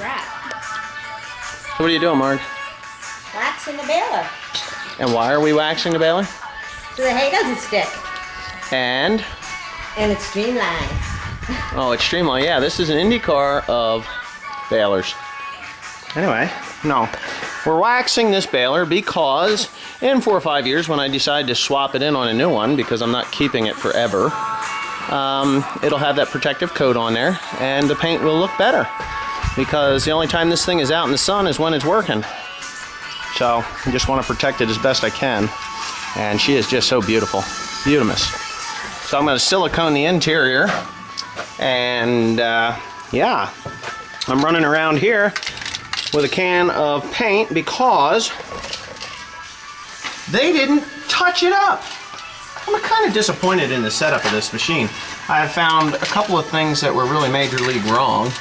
right. So what are you doing, Marg? Waxing the baler. And why are we waxing the baler? So the hay doesn't stick. And it's streamlined. oh, it's streamlined. Yeah, this is an IndyCar of balers. Anyway, no. We're waxing this baler because in 4 or 5 years, when I decide to swap it in on a new one, because I'm not keeping it forever, it'll have that protective coat on there, and the paint will look better. Because the only time this thing is out in the sun is when it's working. So I just want to protect it as best I can. And she is just so beautiful. Beautimous. So I'm going to silicone the interior. And yeah, I'm running around here with a can of paint because they didn't touch it up. I'm kind of disappointed in the setup of this machine. I have found a couple of things that were really major league wrong.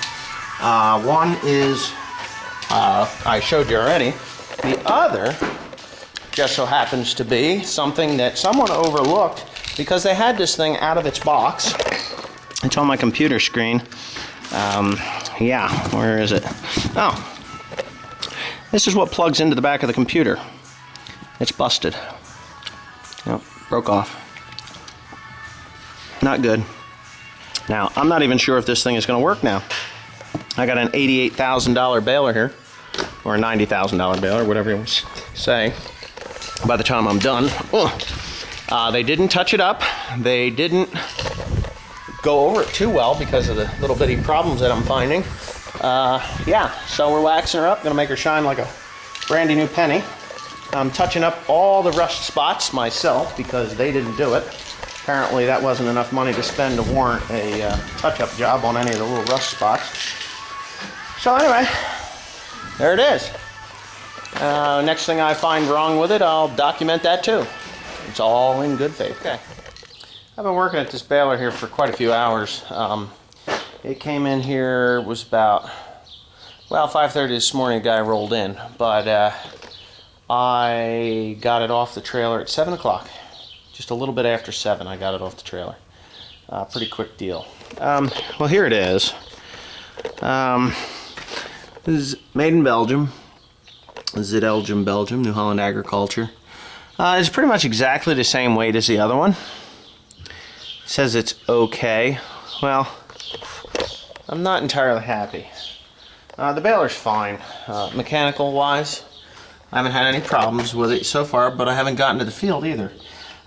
One is, I showed you already. The other just so happens to be something that someone overlooked because they had this thing out of its box. It's on my computer screen. Yeah, where is it? Oh, this is what plugs into the back of the computer. It's busted. Yep, broke off. Not good. Now, I'm not even sure if this thing is going to work now. I got an $88,000 baler here, or a $90,000 baler, whatever you want to say, by the time I'm done. They didn't touch it up. They didn't go over it too well because of the little bitty problems that I'm finding. Yeah, so we're waxing her up, gonna make her shine like a brandy new penny. I'm touching up all the rust spots myself because they didn't do it. Apparently that wasn't enough money to spend to warrant a touch-up job on any of the little rust spots. So anyway, there it is. Next thing I find wrong with it, I'll document that too. It's all in good faith. Okay. I've been working at this baler here for quite a few hours. It came in here, was about, well, 5:30 this morning, a guy rolled in, but I got it off the trailer at 7 o'clock. Just a little bit after 7, I got it off the trailer. Pretty quick deal. Well, here it is. This is made in Belgium. Zidelgem, Belgium, New Holland Agriculture. It's pretty much exactly the same weight as the other one. It says it's okay. Well, I'm not entirely happy. The baler's fine. Mechanical wise, I haven't had any problems with it so far, but I haven't gotten to the field either.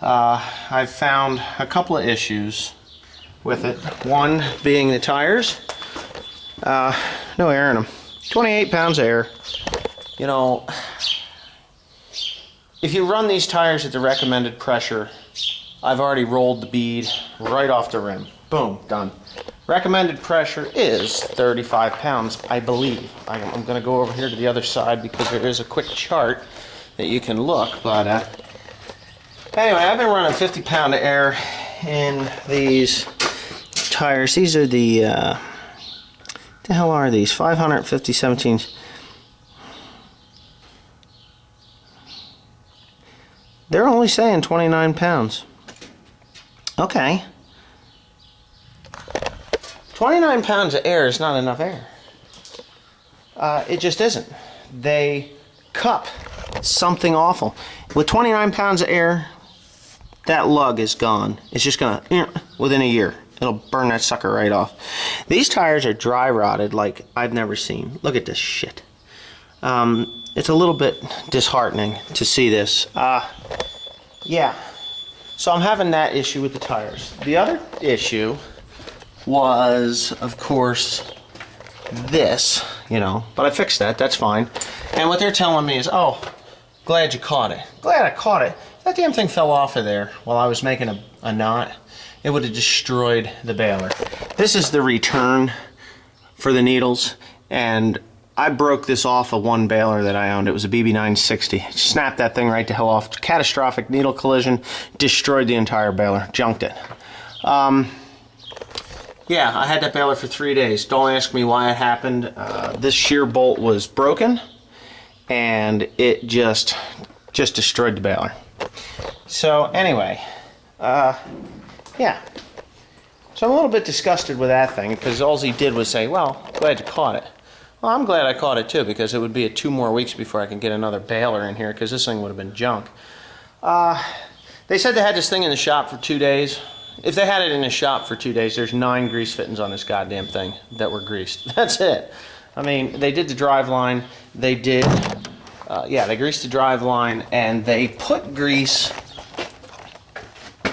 I've found a couple of issues with it. One being the tires. No air in them. 28 pounds of air. You know, if you run these tires at the recommended pressure, I've already rolled the bead right off the rim. Boom, done. Recommended pressure is 35 pounds, I believe. I'm going to go over here to the other side because there is a quick chart that you can look. But anyway, I've been running 50 pound of air in these tires. These are the hell are these? 550 17s. They're only saying 29 pounds. Okay. 29 pounds of air is not enough air. It just isn't. They cup something awful. With 29 pounds of air, that lug is gone. It's just gonna, within a year, it'll burn that sucker right off. These tires are dry rotted like I've never seen. Look at this shit. It's a little bit disheartening to see this. Yeah. So I'm having that issue with the tires. The other issue was, of course, this, you know, but I fixed that, that's fine. And what they're telling me is, oh, glad you caught it. Glad I caught it. If that damn thing fell off of there while I was making a knot, it would have destroyed the baler. This is the return for the needles, and I broke this off of one baler that I owned. It was a BB960. Snapped that thing right the hell off. Catastrophic needle collision. Destroyed the entire baler. Junked it. Yeah, I had that baler for 3 days. Don't ask me why it happened. This shear bolt was broken, and it just destroyed the baler. So anyway, yeah. So I'm a little bit disgusted with that thing because all he did was say, well, glad you caught it. Well, I'm glad I caught it too, because it would be 2 more weeks before I can get another baler in here, because this thing would have been junk. They said they had this thing in the shop for 2 days. If they had it in the shop for 2 days, there's 9 grease fittings on this goddamn thing that were greased. That's it. I mean, they did the drive line. They did, yeah, they greased the drive line, and they put grease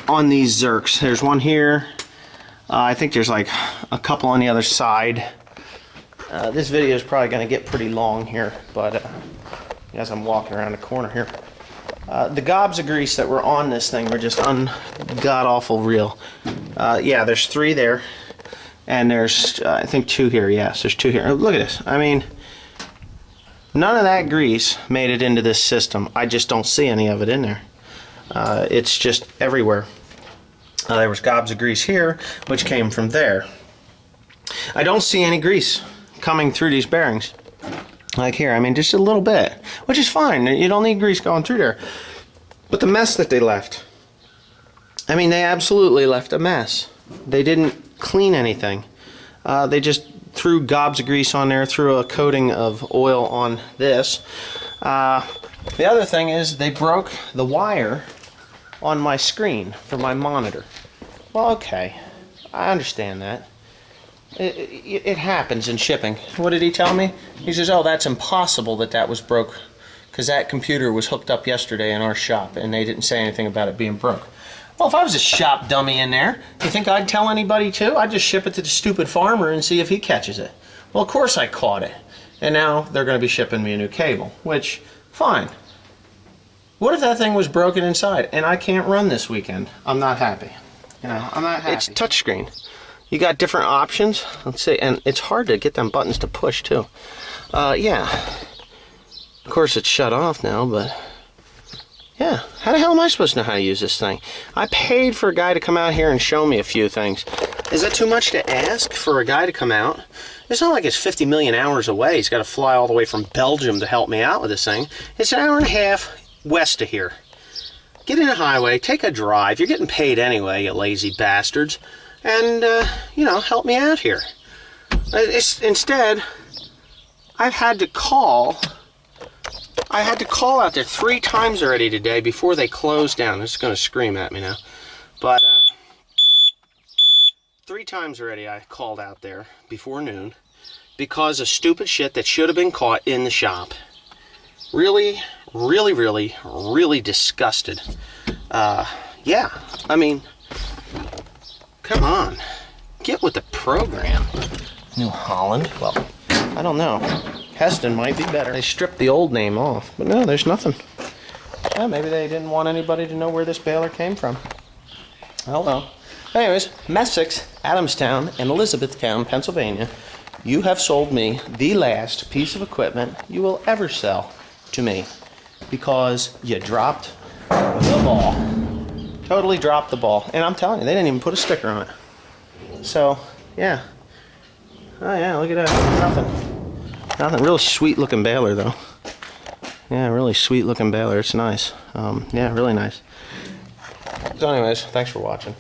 on these Zerks. There's one here. I think there's like a couple on the other side. This video is probably going to get pretty long here, but as I'm walking around the corner here. The gobs of grease that were on this thing were just god-awful real. Yeah, there's 3 there, and there's, I think 2 here. Yes, there's 2 here. Look at this. I mean, none of that grease made it into this system. I just don't see any of it in there. It's just everywhere. There was gobs of grease here, which came from there. I don't see any grease coming through these bearings. Like here, I mean, just a little bit, which is fine. You don't need grease going through there. But the mess that they left, I mean, they absolutely left a mess. They didn't clean anything. They just threw gobs of grease on there, threw a coating of oil on this. The other thing is they broke the wire on my screen for my monitor. Well, okay, I understand that. It happens in shipping. What did he tell me? He says, oh, that's impossible that was broke, because that computer was hooked up yesterday in our shop and they didn't say anything about it being broke. Well, if I was a shop dummy in there, you think I'd tell anybody too? I'd just ship it to the stupid farmer and see if he catches it. Well, of course I caught it. And now they're going to be shipping me a new cable, which, fine. What if that thing was broken inside and I can't run this weekend? I'm not happy. You know, I'm not happy. It's touchscreen. You got different options. Let's see, and it's hard to get them buttons to push too. Yeah. Of course it's shut off now, but yeah. How the hell am I supposed to know how to use this thing? I paid for a guy to come out here and show me a few things. Is that too much to ask for a guy to come out? It's not like it's 50 million hours away. He's got to fly all the way from Belgium to help me out with this thing. It's an hour and a half west of here. Get in a highway, take a drive. You're getting paid anyway, you lazy bastards. And, you know, help me out here. Instead, I've had to call. I had to call out there 3 times already today before they closed down. It's going to scream at me now. But 3 times already I called out there before noon because of stupid shit that should have been caught in the shop. Really, really, really, really disgusted. Yeah, I mean, come on, get with the program. New Holland? Well, I don't know. Heston might be better. They stripped the old name off, but no, there's nothing. Well, maybe they didn't want anybody to know where this baler came from. I don't know. Anyways, Messex, Adamstown, and Elizabethtown, Pennsylvania, you have sold me the last piece of equipment you will ever sell to me because you dropped the ball. Totally dropped the ball. And I'm telling you, they didn't even put a sticker on it. So, yeah. Oh, yeah, look at that. Nothing. Nothing. Real sweet looking baler, though. Yeah, really sweet looking baler. It's nice. Yeah, really nice. So anyways, thanks for watching.